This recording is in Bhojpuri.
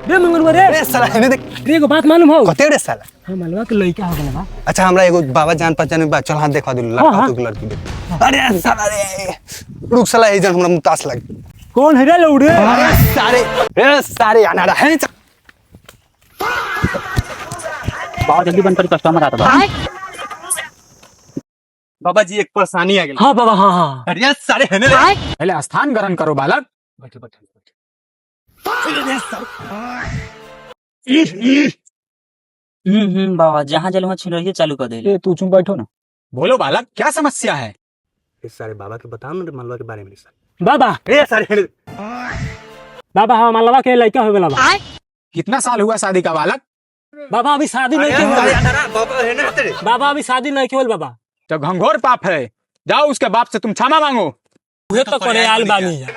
रे मंगरुआ रे रे साला हेने देख रे एगो बात मालूम हो कते रे साला हां मालूम के लइका हो गेल बा अच्छा हमरा एगो बाबा जान पहचान में बा चल हाथ देखा दिलु लड़का हाँ। तो लड़की देख अरे साला रे रुक साला ए जन हमरा मुतास लग कौन है रे लौड़े रे सारे अनाड़ा है बहुत जल्दी बंद कर कस्टमर आता बा बाबा जी एक परेशानी आ गेल हां बाबा हां हां अरे सारे हेने रे पहले स्थान ग्रहण करो बालक बैठ बैठ बाबा जहाँ जल वहाँ छिड़िए चालू कर दे। तू चुप बैठो ना। बोलो बालक क्या समस्या है? इस सारे बाबा के बताओ ना मलवा के बारे में बाबा ए सारे हेने बाबा हां मालवा के लइका हो गेल बा कितना साल हुआ शादी का बालक? बाबा अभी शादी नहीं के सारे हुआ अनाड़ा बाबा हेने रहते रे बाबा अभी शादी नहीं केवल बाबा तो घंघोर पाप है, जाओ उसके बाप से तुम क्षमा मांगो। उहे तो करे आल बानी है